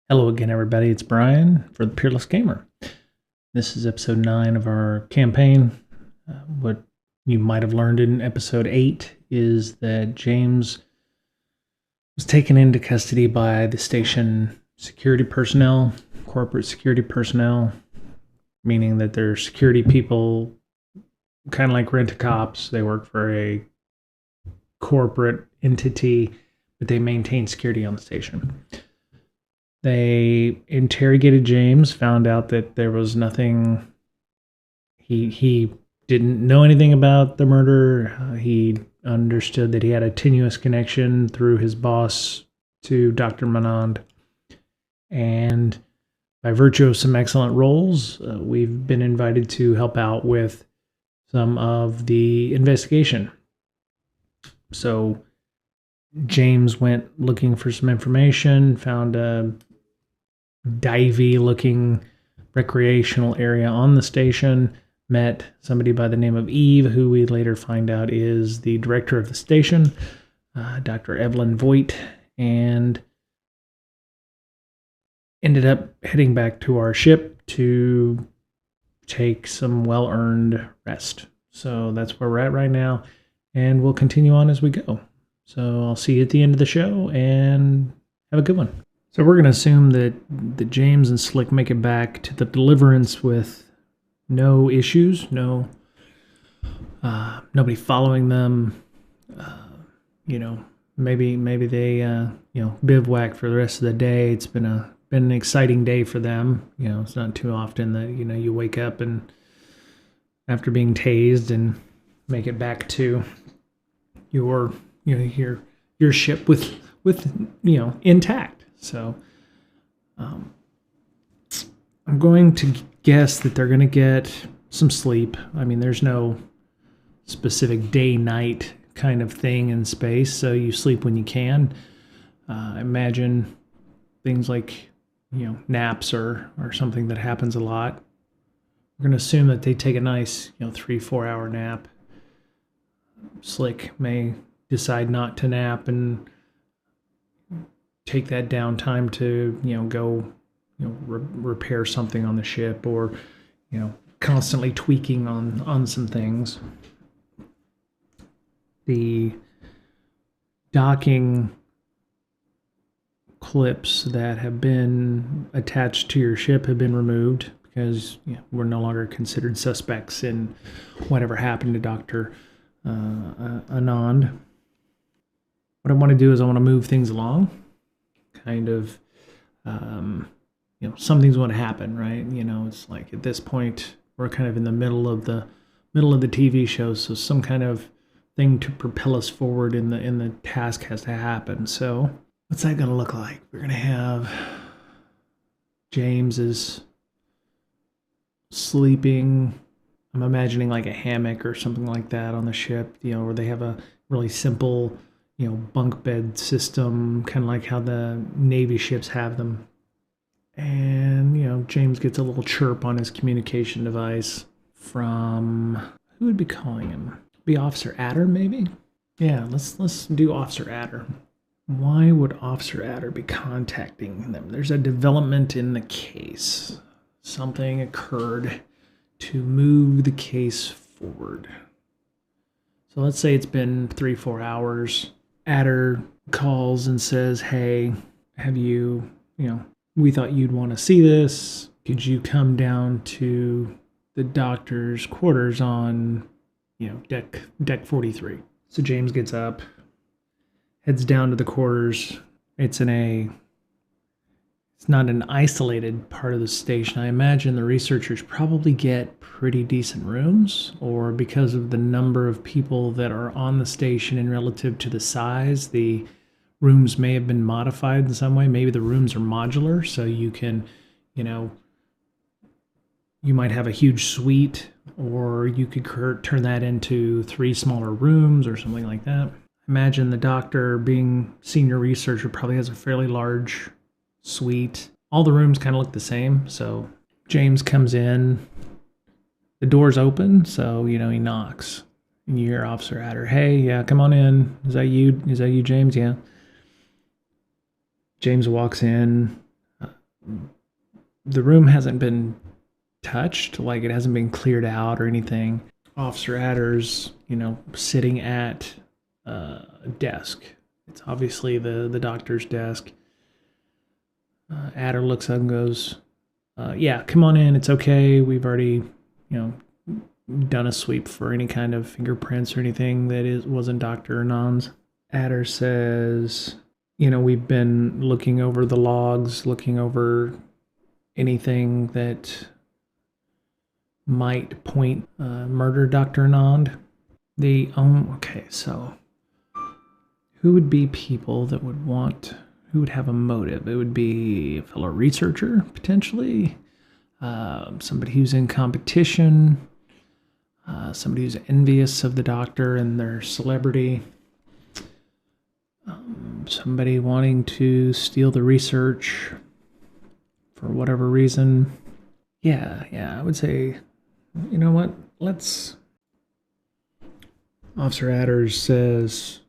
Hello again, everybody. It's Brian for the Peerless Gamer. This is episode 9 of our campaign. What you might have learned in episode 8 is that James was taken into custody by the station security personnel, corporate security personnel, meaning that they're security people, kind of like rent-a-cops. They work for a corporate entity, but they maintain security on the station. They interrogated James, found out that there was nothing. He didn't know anything about the murder. He understood that he had a tenuous connection through his boss to Dr. Manand. And by virtue of some excellent roles, we've been invited to help out with some of the investigation. So James went looking for some information, found a divey looking recreational area on the station, met somebody by the name of Eve, who we later find out is the director of the station, Dr. Evelyn Voigt, and ended up heading back to our ship to take some well-earned rest. So that's where we're at right now, and we'll continue on as we go. So I'll see you at the end of the show, and have a good one. So we're going to assume that James and Slick make it back to the Deliverance with no issues, nobody following them. Maybe they bivouac for the rest of the day. It's been an exciting day for them. It's not too often that you wake up and after being tased and make it back to your ship with intact. So I'm going to guess that they're going to get some sleep. I mean, there's no specific day-night kind of thing in space, so you sleep when you can. Imagine things like, naps or something that happens a lot. We're going to assume that they take a nice, 3-4 hour nap. Slick may decide not to nap and take that downtime to go repair something on the ship, or constantly tweaking on some things. The docking clips that have been attached to your ship have been removed because we're no longer considered suspects in whatever happened to Dr. Anand. What I want to do is I want to move things along. Kind of, something's going to happen, right? It's like at this point we're kind of in the middle of the TV show, so some kind of thing to propel us forward in the task has to happen. So what's that going to look like? We're going to have James is sleeping. I'm imagining like a hammock or something like that on the ship, where they have a really simple bunk bed system, kind of like how the Navy ships have them. And, James gets a little chirp on his communication device from, who would be calling him? Be Officer Adder, maybe? Yeah, let's do Officer Adder. Why would Officer Adder be contacting them? There's a development in the case. Something occurred to move the case forward. So let's say it's been 3-4 hours. Adder calls and says, hey, have you, we thought you'd want to see this. Could you come down to the doctor's quarters on, deck 43? So James gets up, heads down to the quarters. It's not an isolated part of the station. I imagine the researchers probably get pretty decent rooms, or because of the number of people that are on the station and relative to the size, the rooms may have been modified in some way. Maybe the rooms are modular, so you can, you might have a huge suite, or you could turn that into 3 smaller rooms or something like that. Imagine the doctor, being senior researcher, probably has a fairly large suite. All the rooms kind of look the same. So James comes in, the door's open, so he knocks. And you hear Officer Adder, hey, yeah, come on in. Is that you, James? Yeah. James walks in. the room hasn't been touched, like it hasn't been cleared out or anything. Officer Adder's, sitting at a desk. It's obviously the doctor's desk. Adder looks up and goes, yeah, come on in. It's okay. We've already, done a sweep for any kind of fingerprints or anything that wasn't Dr. Anand's. Adder says, we've been looking over the logs, looking over anything that might point murder Dr. Anand. Okay, so who would be people that who would have a motive? It would be a fellow researcher, potentially, somebody who's in competition, somebody who's envious of the doctor and their celebrity, somebody wanting to steal the research for whatever reason. Yeah, I would say, you know what, Officer Adders says,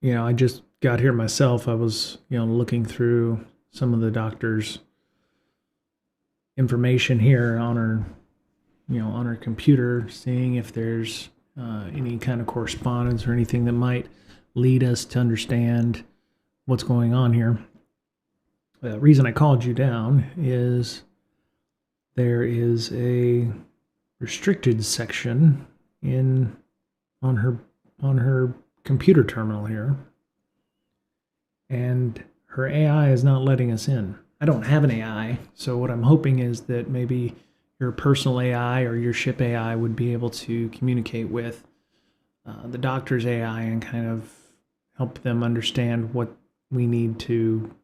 I just got here myself. I was, looking through some of the doctor's information here on her computer, seeing if there's any kind of correspondence or anything that might lead us to understand what's going on here. The reason I called you down is there is a restricted section on her computer terminal here, and her AI is not letting us in. I don't have an AI, so what I'm hoping is that maybe your personal AI or your ship AI would be able to communicate with the doctor's AI and kind of help them understand what we need to,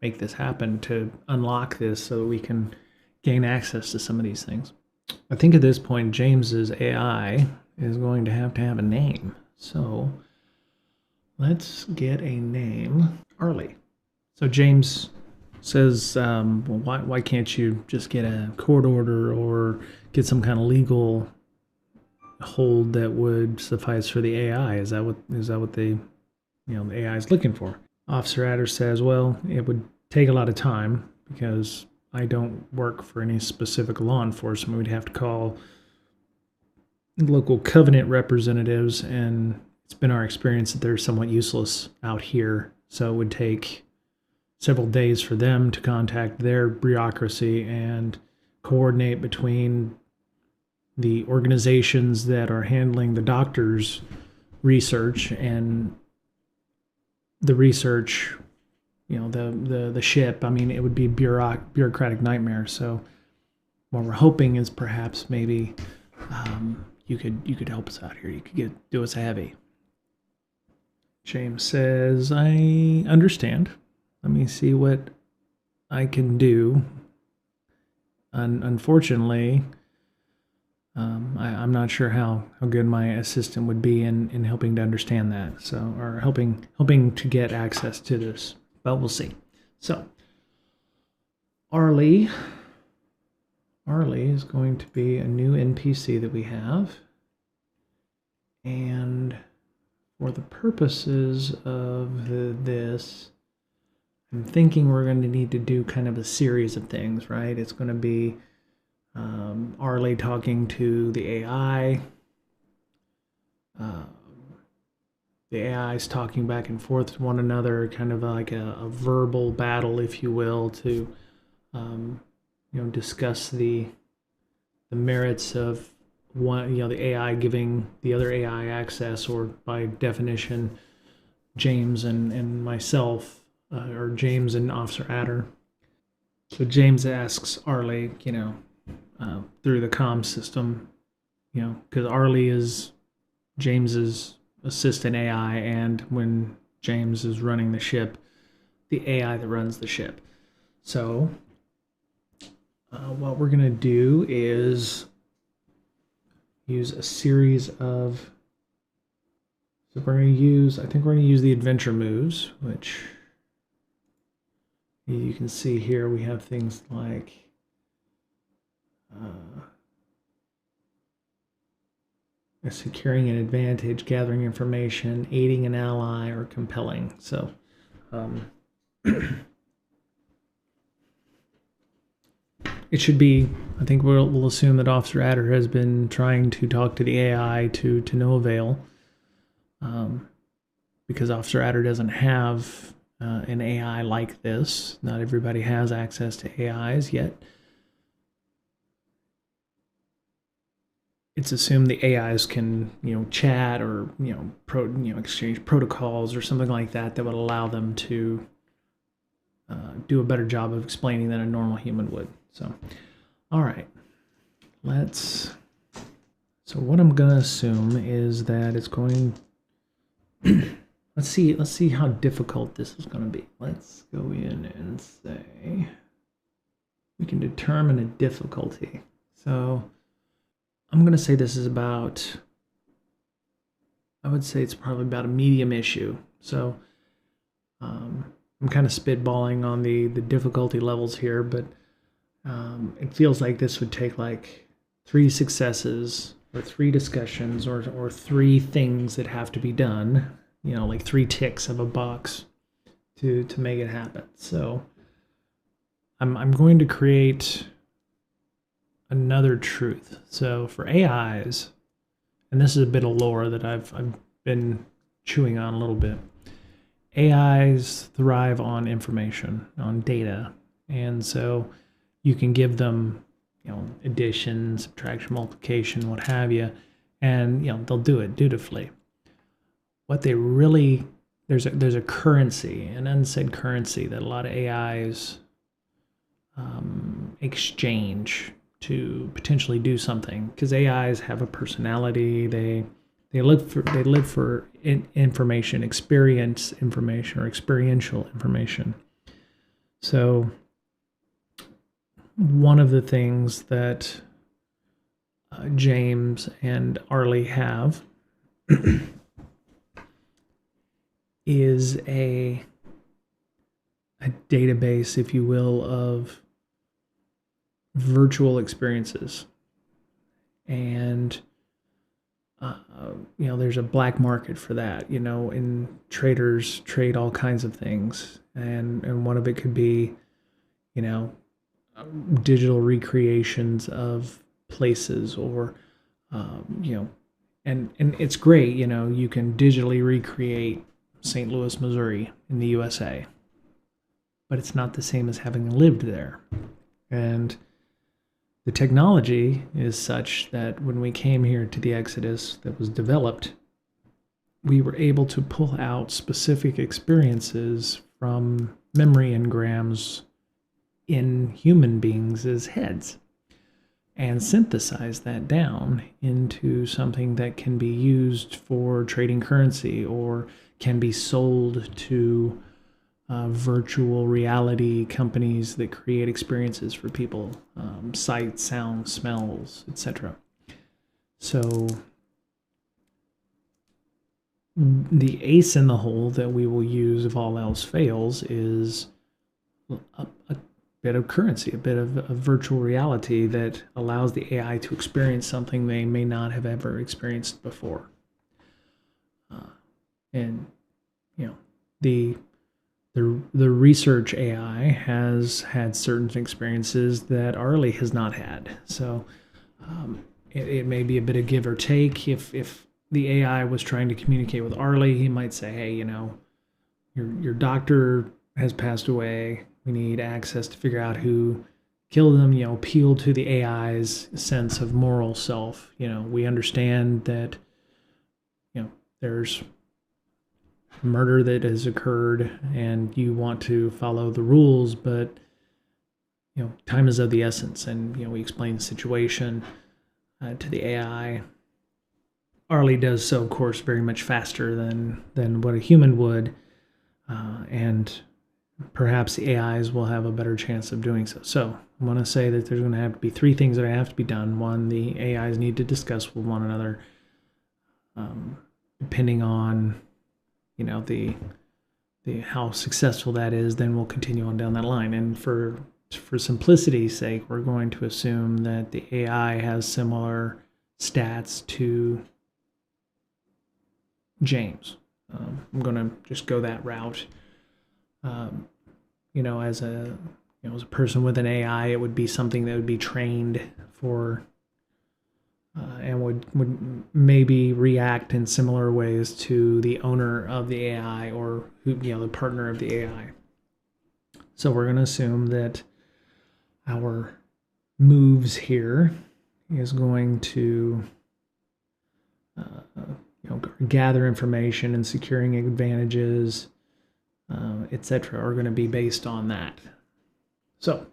make this happen, to unlock this so that we can gain access to some of these things. I think at this point, James's AI is going to have a name. So let's get a name. Arly. So James says, well, why can't you just get a court order or get some kind of legal hold that would suffice for the AI? Is that what the AI is looking for? Officer Adder says, well, it would take a lot of time because I don't work for any specific law enforcement. We'd have to call local covenant representatives, and it's been our experience that they're somewhat useless out here. So it would take several days for them to contact their bureaucracy and coordinate between the organizations that are handling the doctor's research and the research, the ship. I mean, it would be bureaucratic nightmare. So what we're hoping is perhaps maybe you could help us out here. You could do us a heavy. James says, I understand. Let me see what I can do. Unfortunately, I'm not sure how good my assistant would be in helping to understand that. So, or helping to get access to this. But we'll see. So, Arly is going to be a new NPC that we have. And for the purposes of this, I'm thinking we're going to need to do kind of a series of things, right? It's going to be Arly talking to the AI. The AI is talking back and forth to one another, kind of like a verbal battle, if you will, to discuss the merits of one, the AI giving the other AI access, or by definition, James and myself, or James and Officer Adder. So James asks Arly, through the comm system, because Arly is James's assistant AI, and when James is running the ship, the AI that runs the ship. So what we're going to do is use a series of, I think we're going to use the adventure moves, which you can see here. We have things like securing an advantage, gathering information, aiding an ally, or compelling. So it should be, I think we'll assume that Officer Adder has been trying to talk to the AI to no avail, because Officer Adder doesn't have an AI like this. Not everybody has access to AIs yet. It's assumed the AIs can, chat or, exchange protocols or something like that would allow them to do a better job of explaining than a normal human would. So, all right, so what I'm gonna assume is that it's going. let's see how difficult this is going to be. Let's go in and say we can determine a difficulty. So I'm going to say this is about, I would say it's probably about a medium issue. So I'm kind of spitballing on the difficulty levels here, but it feels like this would take like 3 successes or 3 discussions or 3 things that have to be done, like 3 ticks of a box to make it happen. So I'm going to create another truth. So for AIs, and this is a bit of lore that I've been chewing on a little bit. AIs thrive on information, on data, and so you can give them, addition, subtraction, multiplication, what have you, and they'll do it dutifully. What they really, there's a currency, an unsaid currency that a lot of AIs exchange to potentially do something, because AIs have a personality. They live for information, experience information, or experiential information. So one of the things that James and Arly have is a database, if you will, of virtual experiences. And there's a black market for that, and traders trade all kinds of things, and one of it could be digital recreations of places, or and it's great, you can digitally recreate St. Louis, Missouri in the USA, but it's not the same as having lived there. And the technology is such that when we came here to the Exodus that was developed, we were able to pull out specific experiences from memory engrams in human beings' heads and synthesize that down into something that can be used for trading currency or can be sold to virtual reality companies that create experiences for people, sight, sound, smells, etc. So the ace in the hole that we will use if all else fails is a bit of currency, a bit of virtual reality that allows the AI to experience something they may not have ever experienced before. And the research AI has had certain experiences that Arly has not had. So it may be a bit of give or take. If the AI was trying to communicate with Arly, he might say, hey, your doctor has passed away. We need access to figure out who killed them, appeal to the AI's sense of moral self. We understand that, there's murder that has occurred and you want to follow the rules, but time is of the essence, and we explain the situation to the AI. Arly does so, of course, very much faster than what a human would, and perhaps the AIs will have a better chance of doing so. So I'm going to say that there's going to have to be 3 things that have to be done. 1, the AIs need to discuss with one another, depending on the how successful that is, then we'll continue on down that line. And for simplicity's sake, we're going to assume that the AI has similar stats to James. I'm going to just go that route. as a as a person with an AI, it would be something that would be trained for and would maybe react in similar ways to the owner of the AI or who the partner of the AI. So we're going to assume that our moves here is going to gather information and securing advantages, etc., are going to be based on that. So,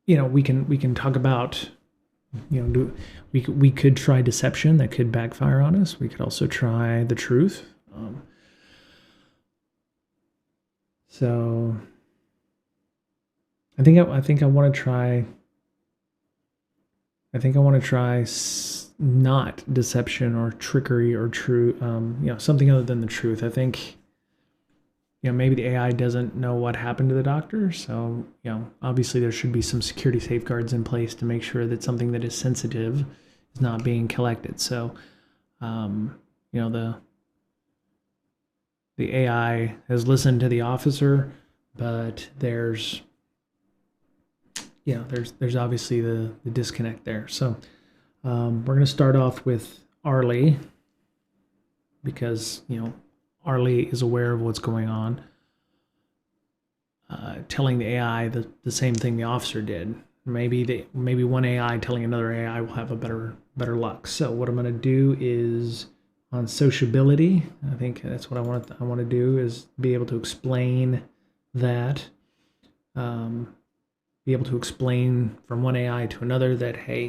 we can talk about, we could try deception that could backfire on us. We could also try the truth. So, I think I want to try. I think I want to try not deception or trickery or true, something other than the truth. I think, maybe the AI doesn't know what happened to the doctor. So, obviously there should be some security safeguards in place to make sure that something that is sensitive is not being collected. So, the AI has listened to the officer, but there's obviously the disconnect there. So we're going to start off with Arly because, Arly is aware of what's going on, telling the AI the same thing the officer did. Maybe one AI telling another AI will have a better luck. So what I'm going to do is on sociability. I think that's what I want to do is be able to explain that. Be able to explain from one AI to another that, hey,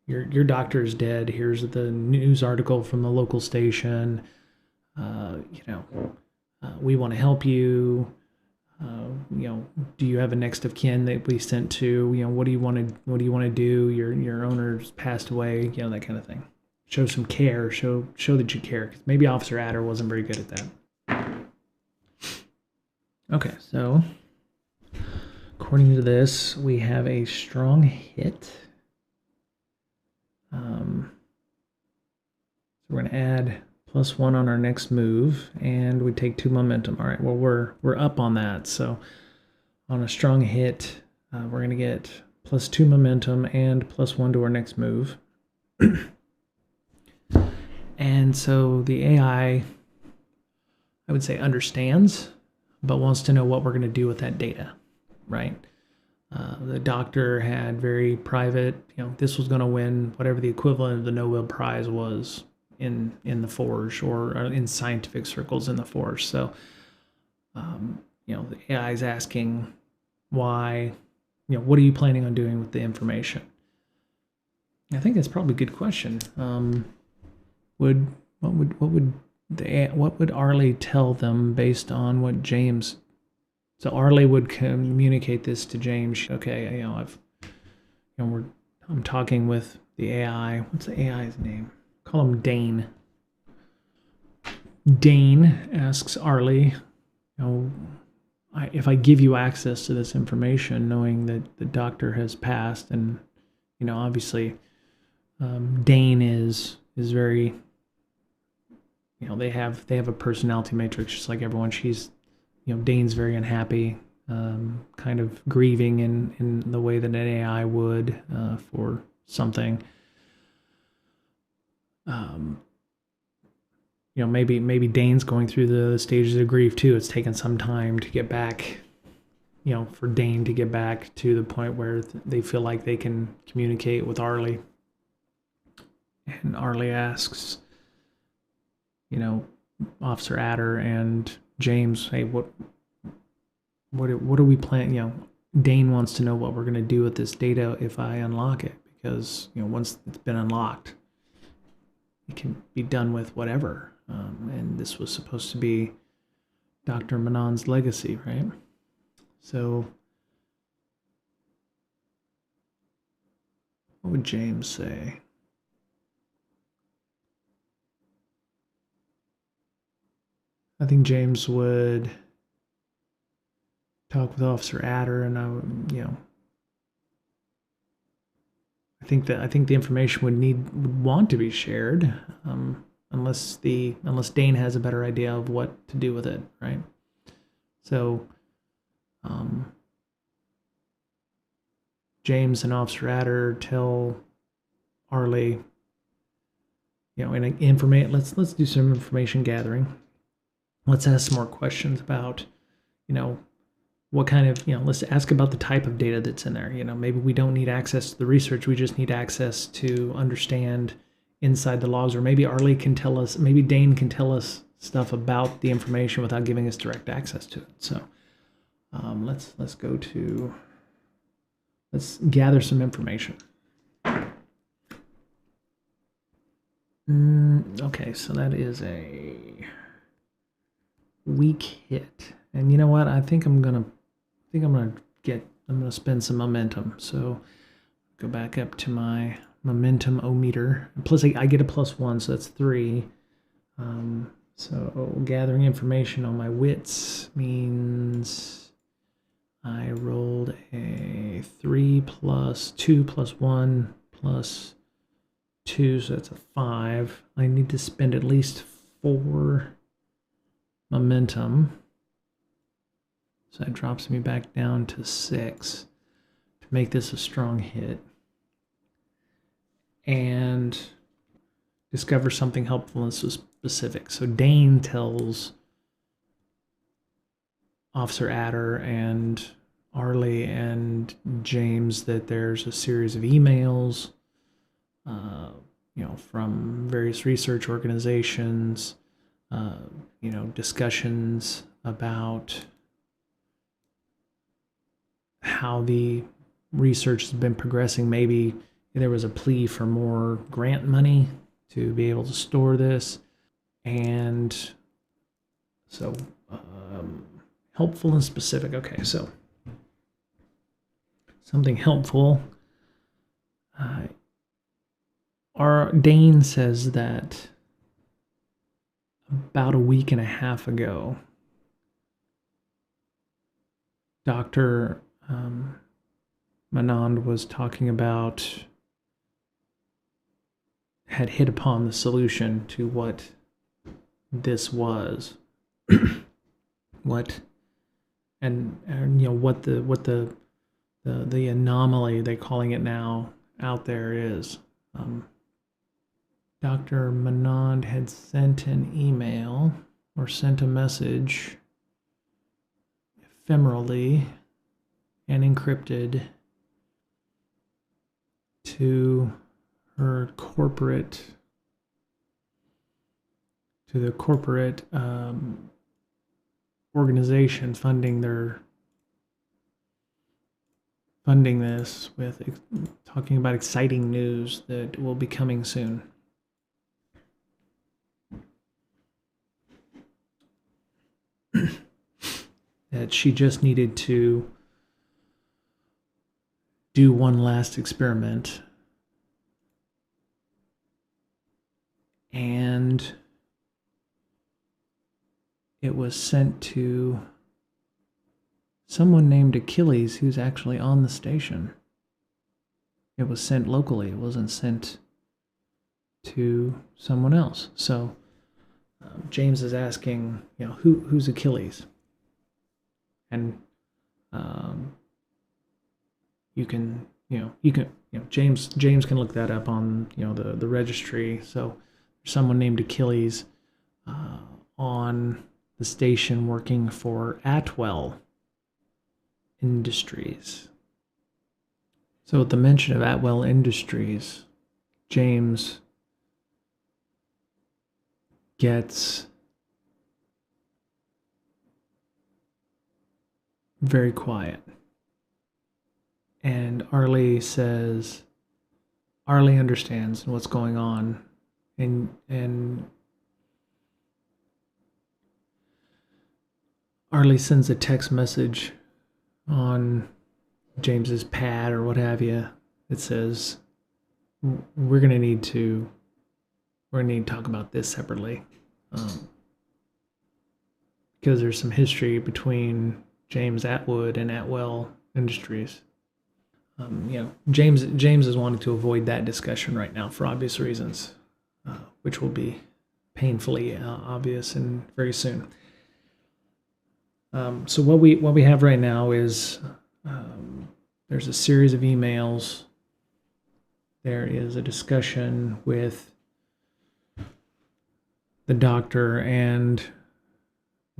your doctor is dead. Here's the news article from the local station. We want to help you. Do you have a next of kin that we sent to? What do you want to do? Your owner's passed away. That kind of thing. Show some care. Show that you care. 'Cause maybe Officer Adder wasn't very good at that. Okay, so according to this, we have a strong hit. So we're going to add +1 on our next move, and we take 2 momentum. All right, well, we're up on that. So on a strong hit, we're going to get +2 momentum and +1 to our next move. And so the AI, I would say, understands, but wants to know what we're going to do with that data, right? The doctor had very private, this was going to win whatever the equivalent of the Nobel Prize was in the forge or in scientific circles in the forge. So, the AI is asking why, what are you planning on doing with the information? I think that's probably a good question. What would Arly tell them based on what James? So Arly would communicate this to James. Okay, I'm talking with the AI. What's the AI's name? Call him Dane. Dane asks Arly, if I give you access to this information, knowing that the doctor has passed, and obviously, Dane is very. They have a personality matrix just like everyone. She's, Dane's very unhappy, kind of grieving in the way that an AI would for something. Maybe Dane's going through the stages of grief too. It's taken some time to get back, for Dane to get back to the point where they feel like they can communicate with Arly. And Arly asks, Officer Adder and James, hey, what are we planning? Dane wants to know what we're going to do with this data if I unlock it, because once it's been unlocked, it can be done with whatever. And this was supposed to be Dr. Manon's legacy, right? So, what would James say? I think James would talk with Officer Adder, and I think the information would want to be shared, unless Dane has a better idea of what to do with it, right? So James and Officer Adder tell Arly, let's do some information gathering. Let's ask some more questions about, what kind of, let's ask about the type of data that's in there. Maybe we don't need access to the research. We just need access to understand inside the logs, or maybe Arly can tell us, maybe Dane can tell us stuff about the information without giving us direct access to it. So let's gather some information. Okay, so that is a weak hit, and you know what? I think I'm gonna spend some momentum. So go back up to my momentum-o-meter. Plus, I get a +1, so that's 3. So gathering information on my wits means I rolled a 3 plus 2 plus 1 plus 2, so that's a 5. I need to spend at least 4 momentum. So that drops me back down to 6 to make this a strong hit. And discover something helpful and specific. So Dane tells Officer Adder and Arly and James that there's a series of emails, from various research organizations, discussions about how the research has been progressing. Maybe there was a plea for more grant money to be able to store this. And so helpful and specific. Okay, so something helpful. Dane says that about a week and a half ago, Dr. Manand was talking about, had hit upon the solution to what this was. What the anomaly, they're calling it now, out there is. Dr. Manand had sent an email or sent a message ephemerally and encrypted to the corporate organization funding this, with talking about exciting news that will be coming soon. That she just needed to do one last experiment, and it was sent to someone named Achilles, who's actually on the station. It was sent locally. It wasn't sent to someone else. So James is asking, who's Achilles? And James can look that up on the registry. So there's someone named Achilles on the station working for Atwell Industries. So at the mention of Atwell Industries, James gets very quiet. And Arly says, Arly understands what's going on, and Arly sends a text message on James's pad or what have you. It says, we're gonna need to talk about this separately, because there's some history between James Atwood and Atwell Industries. James is wanting to avoid that discussion right now for obvious reasons, which will be painfully obvious and very soon. So what we have right now is there's a series of emails. There is a discussion with the doctor and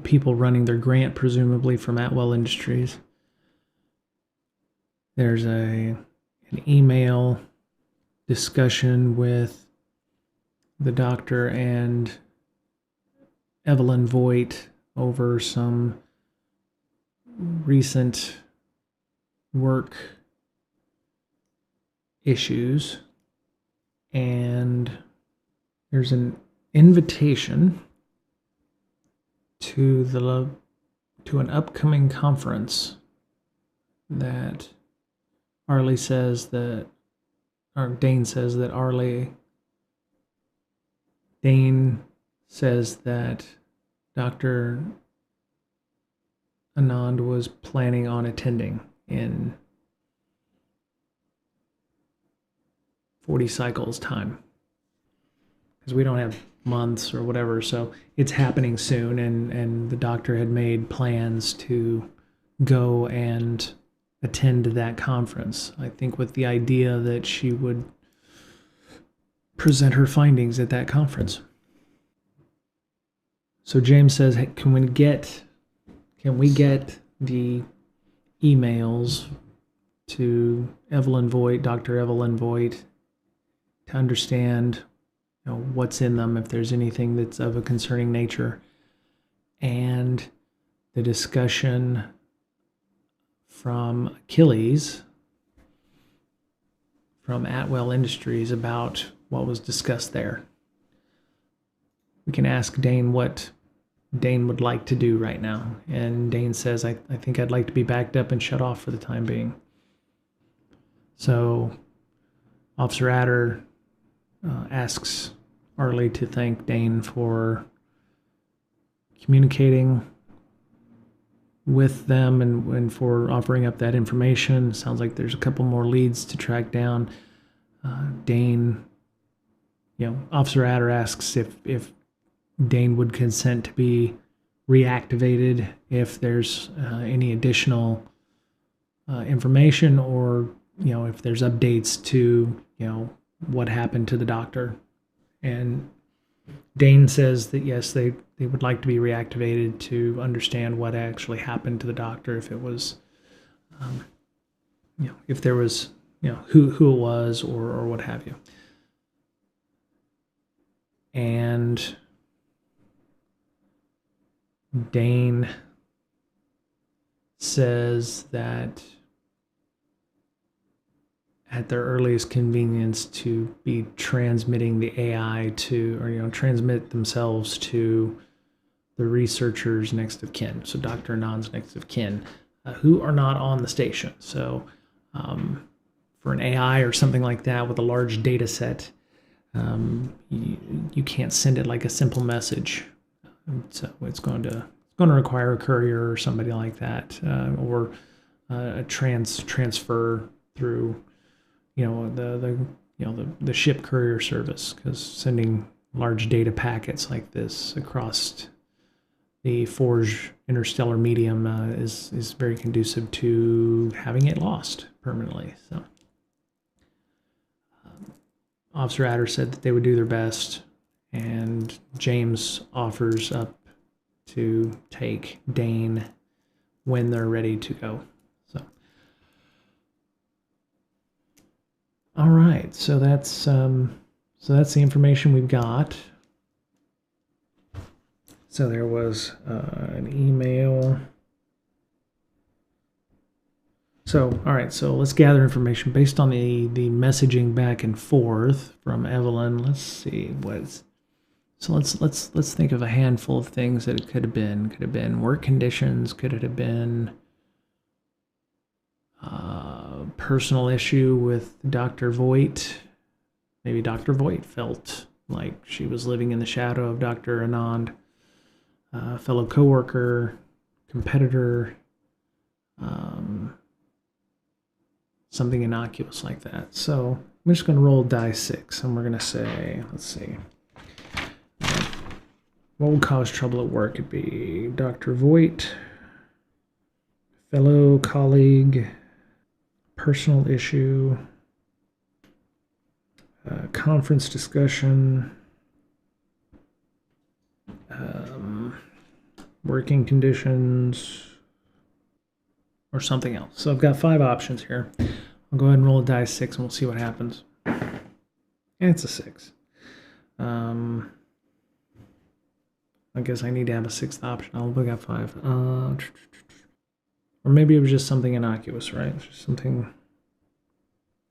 people running their grant, presumably from Atwell Industries. There's an email discussion with the doctor and Evelyn Voigt over some recent work issues, and there's an invitation to an upcoming conference that Arly says that, or Dane says that Dane says that Dr. Anand was planning on attending in 40 cycles time, because we don't have months or whatever, so it's happening soon, and the doctor had made plans to go and attend that conference, I think with the idea that she would present her findings at that conference. So James says, hey, can we get the emails to Evelyn Voigt, Dr. Evelyn Voigt, to understand what's in them, if there's anything that's of a concerning nature, and the discussion from Achilles from Atwell Industries about what was discussed there. We can ask Dane what Dane would like to do right now, and Dane says, I think I'd like to be backed up and shut off for the time being. So Officer Adder asks Arly to thank Dane for communicating with them and for offering up that information. Sounds like there's a couple more leads to track down. Dane, Officer Adder asks if Dane would consent to be reactivated if there's any additional information, or if there's updates to what happened to the doctor. And Dane says that yes, they would like to be reactivated to understand what actually happened to the doctor, if it was if there was who it was, or what have you. And Dane says that at their earliest convenience to be transmitting the AI to, or transmit themselves to the researchers next of kin, so Dr. Anand's next of kin, who are not on the station. So for an AI or something like that with a large data set, you can't send it like a simple message. So it's going to require a courier or somebody like that, or a transfer through the ship courier service, because sending large data packets like this across the Forge interstellar medium is very conducive to having it lost permanently. So Officer Adder said that they would do their best, and James offers up to take Dane when they're ready to go. All right, so that's the information we've got. So there was an email. So all right, so let's gather information based on the messaging back and forth from Evelyn. Let's see what's. So let's think of a handful of things that it could have been. Could have been work conditions. Could it have been personal issue with Dr. Voigt? Maybe Dr. Voigt felt like she was living in the shadow of Dr. Anand, fellow coworker, competitor, something innocuous like that. So I'm just going to roll die 6, and we're going to say, let's see, what would cause trouble at work? It'd be Dr. Voigt, fellow colleague, personal issue, conference discussion, working conditions, or something else. So I've got 5 options here. I'll go ahead and roll a die 6 and we'll see what happens. And it's a 6. I guess I need to have a 6th option. I'll look at 5. Or maybe it was just something innocuous, right? It's just something.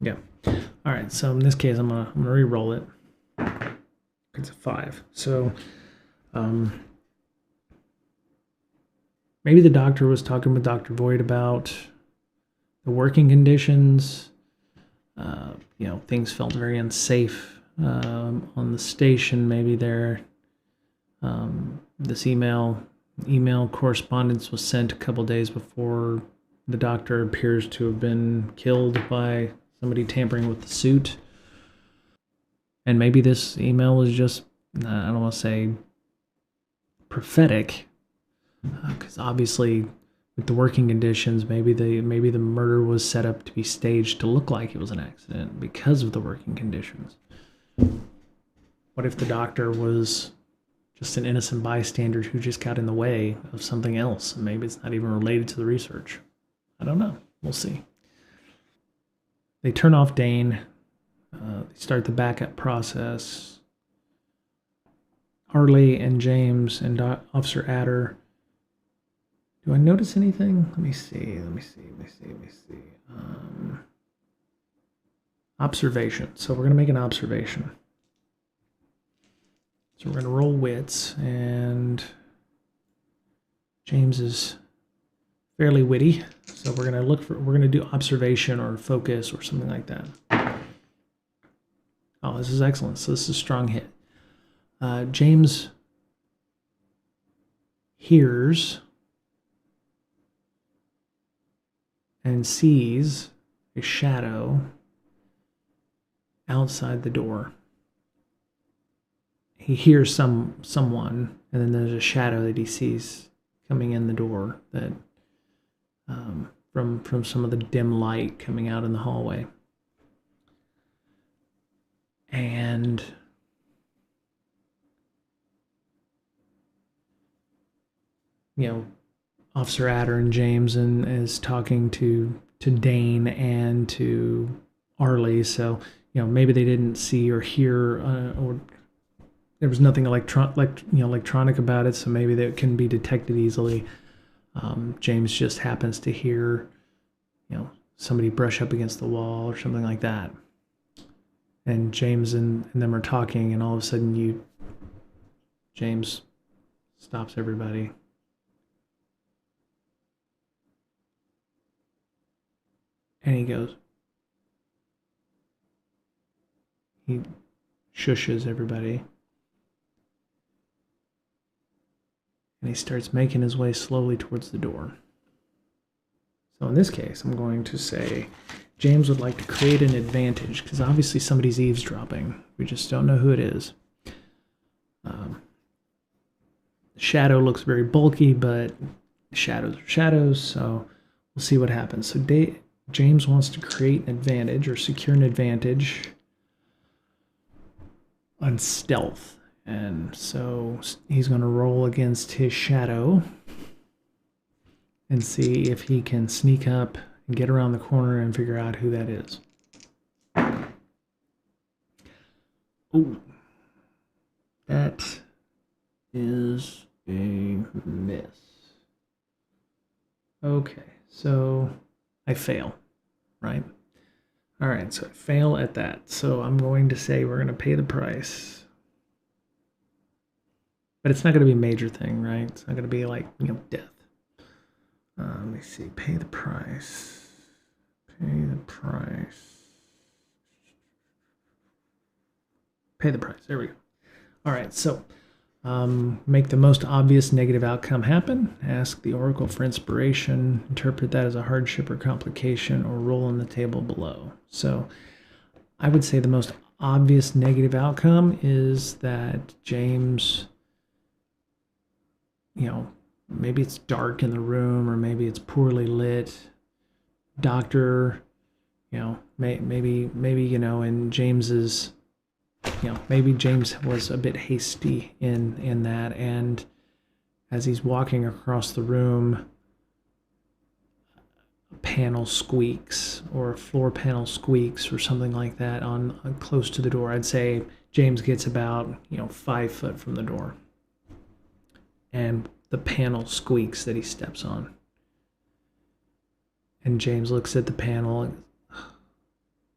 Yeah. All right. So in this case, I'm gonna re-roll it. It's a 5. So, maybe the doctor was talking with Dr. Voigt about the working conditions. Things felt very unsafe on the station. Maybe this email correspondence was sent a couple days before the doctor appears to have been killed by somebody tampering with the suit. And maybe this email was just, I don't want to say prophetic, because obviously with the working conditions, maybe the murder was set up to be staged to look like it was an accident because of the working conditions. What if the doctor was just an innocent bystander who just got in the way of something else? And maybe it's not even related to the research. I don't know. We'll see. They turn off Dane. They start the backup process. Arly and James and Officer Adder. Do I notice anything? Let me see. Observation. So we're going to make an observation. So we're going to roll wits, and James is fairly witty. So we're going to do observation or focus or something like that. Oh, this is excellent. So this is a strong hit. James hears and sees a shadow outside the door. He hears someone, and then there's a shadow that he sees coming in the door that from some of the dim light coming out in the hallway. And Officer Adder and James is talking to Dane and to Arly, so maybe they didn't see or hear or there was nothing electronic about it, so maybe that can be detected easily. James just happens to hear somebody brush up against the wall or something like that, and James and them are talking, and all of a sudden James stops everybody. And he shushes everybody. And he starts making his way slowly towards the door. So in this case, I'm going to say James would like to create an advantage, because obviously somebody's eavesdropping. We just don't know who it is. The shadow looks very bulky, but shadows are shadows, so we'll see what happens. So James wants to create an advantage or secure an advantage on stealth. And so he's going to roll against his shadow and see if he can sneak up and get around the corner and figure out who that is. Oh, that is a miss. Okay, so I fail, right? All right, so I fail at that. So I'm going to say we're going to pay the price. But it's not going to be a major thing, right? It's not going to be like, death. Let me see. Pay the price. Pay the price. Pay the price. There we go. All right, so make the most obvious negative outcome happen. Ask the Oracle for inspiration. Interpret that as a hardship or complication, or roll on the table below. So I would say the most obvious negative outcome is that James maybe it's dark in the room, or maybe it's poorly lit. Doctor, maybe in James's, maybe James was a bit hasty in that, and as he's walking across the room, a panel squeaks, or a floor panel squeaks, or something like that on close to the door. I'd say James gets about 5 foot from the door, and the panel squeaks that he steps on. And James looks at the panel,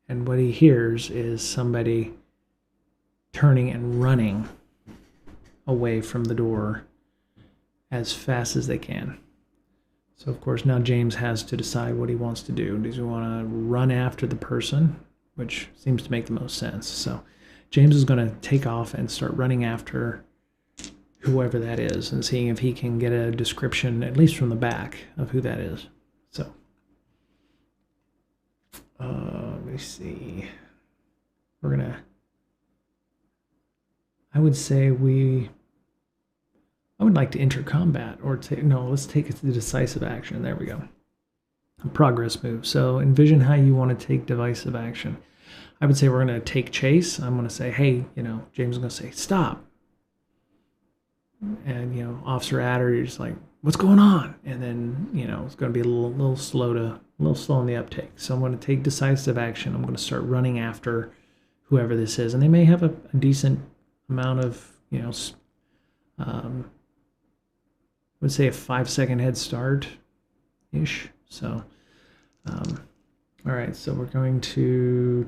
and what he hears is somebody turning and running away from the door as fast as they can. So, of course, now James has to decide what he wants to do. Does he want to run after the person, which seems to make the most sense? So James is going to take off and start running after whoever that is and seeing if he can get a description, at least from the back, of who that is. So, let me see. I would say I would like to enter combat, or let's take it to the decisive action. There we go. A progress move. So envision how you want to take decisive action. I would say we're going to take chase. I'm going to say, hey, James is going to say, stop. And, Officer Adder, you're just like, what's going on? And then, it's going to be a little slow in the uptake. So I'm going to take decisive action. I'm going to start running after whoever this is. And they may have a decent amount of, I would say a 5-second head start-ish. So, all right, so we're going to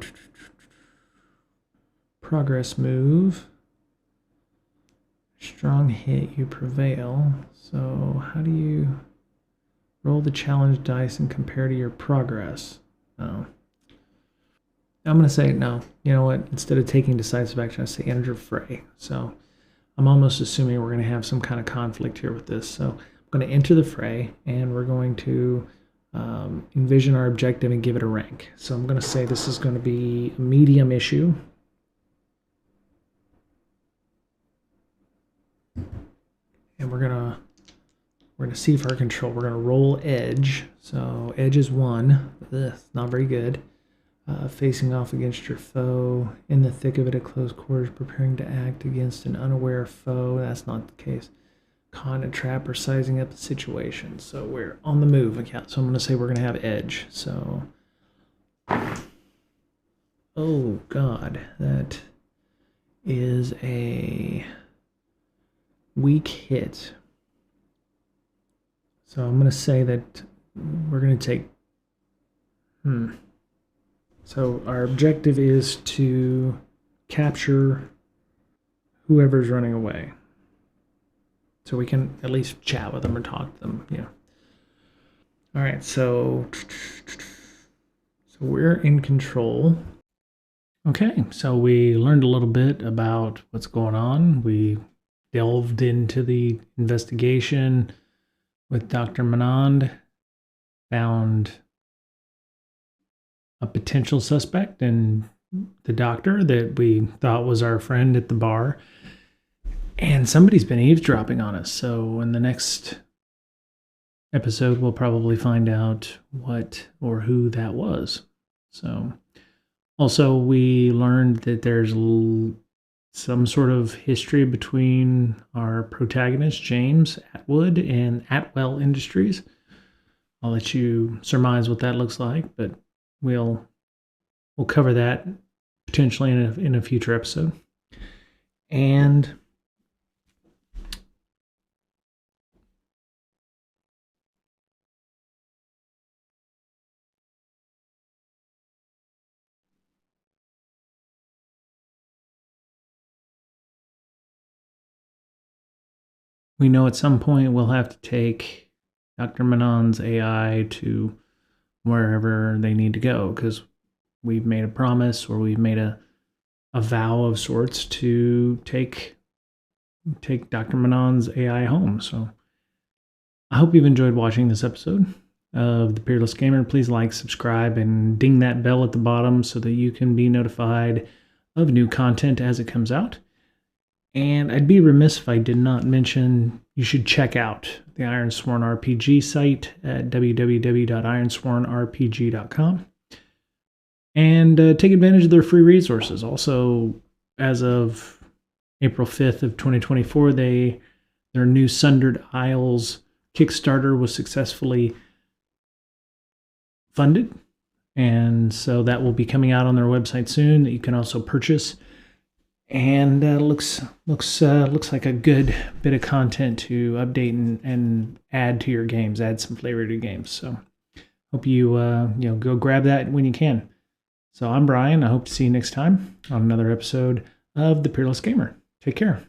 progress move. Strong hit, you prevail. So how do you roll the challenge dice and compare to your progress? Oh. I'm going to say no. You know what? Instead of taking decisive action, I say enter fray. So I'm almost assuming we're going to have some kind of conflict here with this. So I'm going to enter the fray, and we're going to envision our objective and give it a rank. So I'm going to say this is going to be a medium issue. And we're gonna see if our control. We're gonna roll edge. So edge is 1. Ugh, not very good. Facing off against your foe, in the thick of it at close quarters, preparing to act against an unaware foe. That's not the case. Con a trap or sizing up the situation. So we're on the move. Okay, so I'm gonna say we're gonna have edge. So, oh God, that is a weak hit. So I'm going to say that we're going to take... So our objective is to capture whoever's running away. So we can at least chat with them or talk to them, All right, so we're in control. Okay, so we learned a little bit about what's going on. We delved into the investigation with Dr. Manand, found a potential suspect in the doctor that we thought was our friend at the bar, and somebody's been eavesdropping on us. So in the next episode, we'll probably find out what or who that was. So also, we learned that there's some sort of history between our protagonist, James Atwood, and Atwell Industries. I'll let you surmise what that looks like, but we'll cover that potentially in a future episode. And we know at some point we'll have to take Dr. Manon's AI to wherever they need to go, because we've made a promise, or we've made a vow of sorts to take Dr. Manon's AI home. So I hope you've enjoyed watching this episode of The Peerless Gamer. Please like, subscribe, and ding that bell at the bottom so that you can be notified of new content as it comes out. And I'd be remiss if I did not mention you should check out the Ironsworn RPG site at www.ironswornrpg.com and take advantage of their free resources. Also, as of April 5th of 2024, their new Sundered Isles Kickstarter was successfully funded, and so that will be coming out on their website soon that you can also purchase. And looks like a good bit of content to update and add to your games, add some flavor to your games. So hope you go grab that when you can. So I'm Brian. I hope to see you next time on another episode of The Peerless Gamer. Take care.